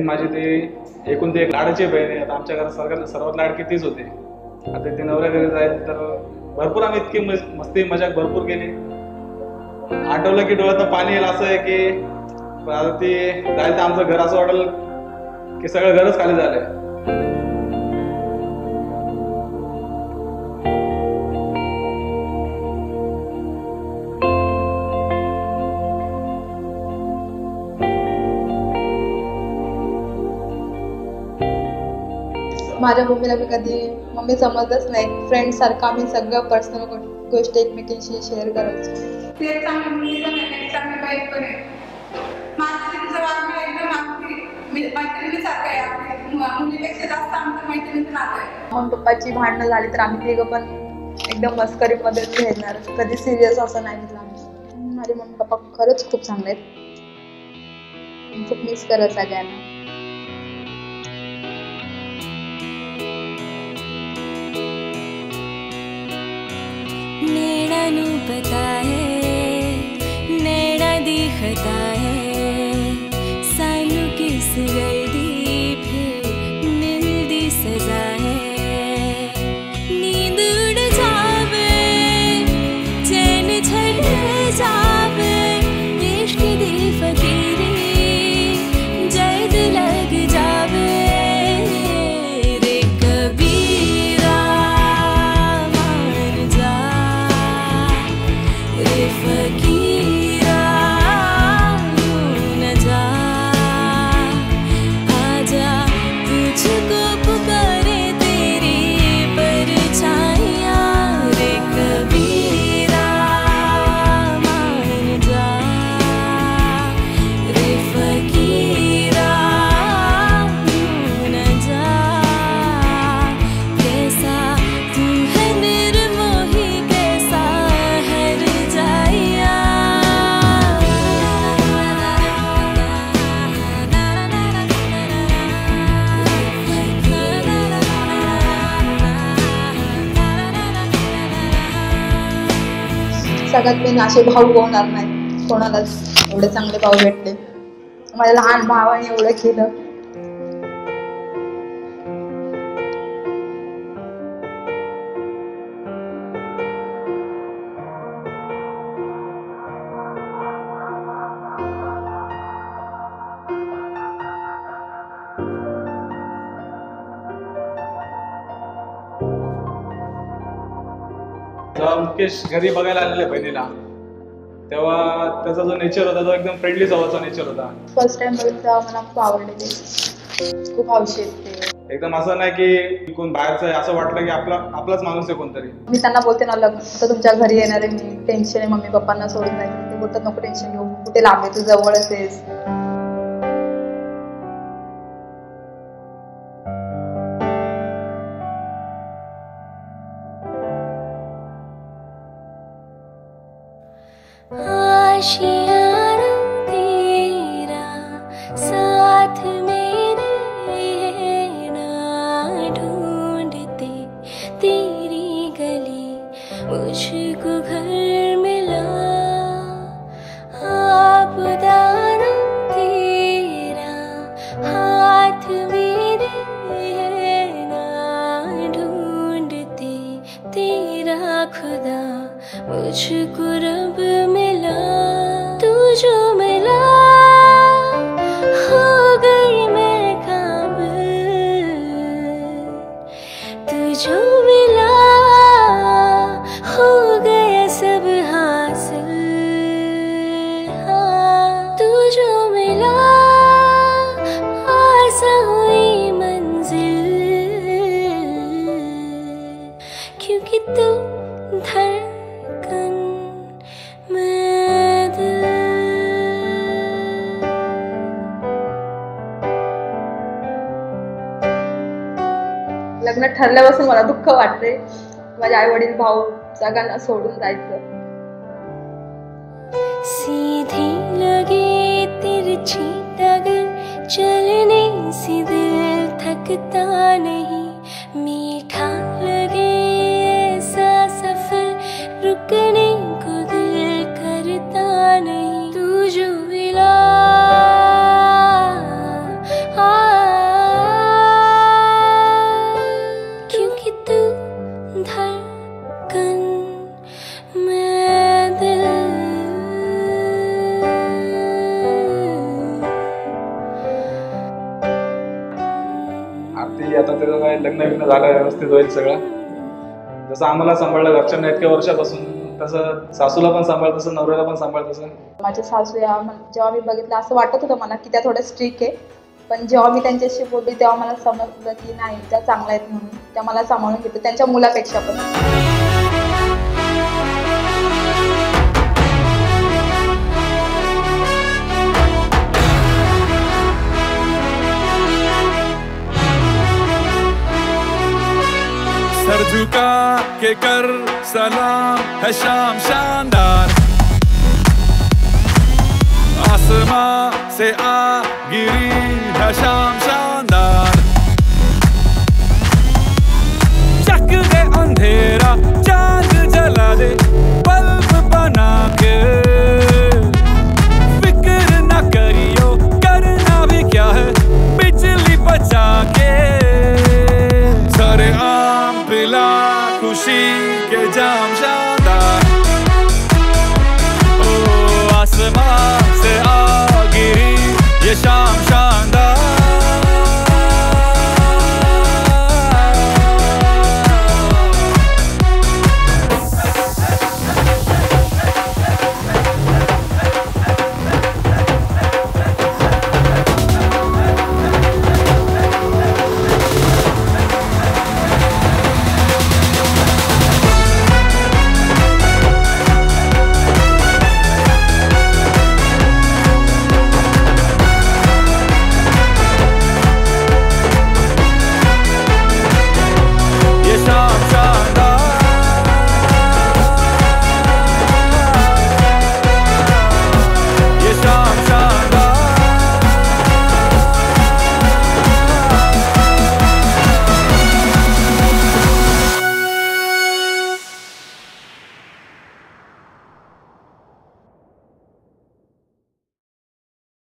माझी ती एकूण ती एक लाडाची बहीण आहे. आता आमच्या घरात सर्वात लाडकी तीच होती. आता ती नवऱ्या घरी जाईल तर भरपूर आम्ही इतकी मस्ती मजाक भरपूर केली. आठवलं की डोळ्यात पाणी येईल असं आहे की आता ती जाईल तर आमचं घर असं वाटेल की सगळं घरच खाली झालंय. माझ्या मम्मीला मी कधी मम्मी समजतच नाही. फ्रेंड सारखं आम्ही सगळं पर्सनल गोष्टी एकमेकींशी शेअर करायचो. ती एक चांगली मुलगी पण आहे, चांगली बाईक पण आहे. माझं तिचं वागणं एकदम अगदी मैत्रिणीसारखं आहे. आपली मुलीपेक्षा जास्त आमचं मैत्रिणीचं नातं आहे. मग पप्पाची भांडणं झाली तर आम्ही तिघं पण एकदम मस्करीमध्ये घेणार, कधी सिरियस असं नाही घेतलं आम्ही. माझे मम्मी पप्पा खरंच खूप चांगले आहेत. खूप मिस करत सगळ्यांना. नैना नू पता है, नैना दिखता है, सानू किस गलती फिर मिलदी सजा है। नींद उड़ जावे, चैन छड़ जावे, इश्क दी फकीरी जद लग जावे। रे कबीरा मान जा, रे फकीरा न जा, आजा तुझको पुकारे तेरी परछाइयाँ। रे कबीरा मान जा, रे फकीरा न जा, कैसा तू है निर्मोही, कैसा हर जाइया। सगळ्यात मेन असे भाऊ होणार नाही कोणालाच. एवढे चांगले भाऊ भेटले. माझ्या लहान भावाने एवढं केलं. जेव्हा मुकेश घरी बघायला आलेले बहिणीला तेव्हा त्याचा जो नेचर होता तो एकदम फ्रेंडली स्वभावाचा नेचर होता. फर्स्ट टाइम बघितलं तेव्हा मला खूप आवडले ते. खूप हौशी आहेत ते. एकदम असं नाही की कोण बाहेरचं आहे असं वाटलं की आपलाच माणूस आहे कोणतरी. मी त्यांना बोलते ना लग्न तर तुमच्या घरी येणार आहे मी, टेन्शन आहे मम्मी पप्पांना सोडून जायचं. ते बोलतात नको टेन्शन घेऊ, कुठे लांब आहे, तू जवळच आहेस. आशियाना तेरा साथ मेरे ना ढूंढते तेरी गली मुझको घर मिला। आप दाना तेरा हाथ मेरे ना ढूंढते तेरा खुदा मुझको रब मिला। तू जो मिला हो गई मैं काबिल, तू जो मिला हो गया सब हासिल। हाँ तू जो मिला आसान हुई मंजिल, क्योंकि तू धड़कन में दिल। लग्न ठरल्यापासून मला दुःख वाटते. माझे आई वडील भाऊ सगळ्यांना सोडून जायचं. सीधी लगे तिरछी डगर, चलने से दिल थकता नहीं। मीठा लगे ऐसा सफर, रुकने को दिल करता नहीं। तू जो मिला काय लग्न बिग्न झालं व्यवस्थित होईल सगळं. जसं आम्हाला सांभाळलं घरच्यांना इतक्या वर्षापासून, तसं सासूला पण सांभाळ, तसं नवऱ्याला पण सांभाळ. तसं माझ्या सासू या जेव्हा मी बघितलं असं वाटत होतं मला की त्या थोड्या स्ट्रिक आहे, पण जेव्हा मी त्यांच्याशी बोलली तेव्हा मला समजलं की नाही, त्या चांगल्या आहेत म्हणून. त्या मला सांभाळून घेतात त्यांच्या मुलापेक्षा पण. सर झुका के कर सलाम है शाम शानदार, आसमां से आ गिरी है शाम शानदार. चक दे अंधेरा चांद जला दे बल्ब बना के, फिक्र न करियो करना भी क्या है बिजली बचा के. सारे आम पिला खुशी के जाम शानदार, ओ आसमां से आ गिरी ये शाम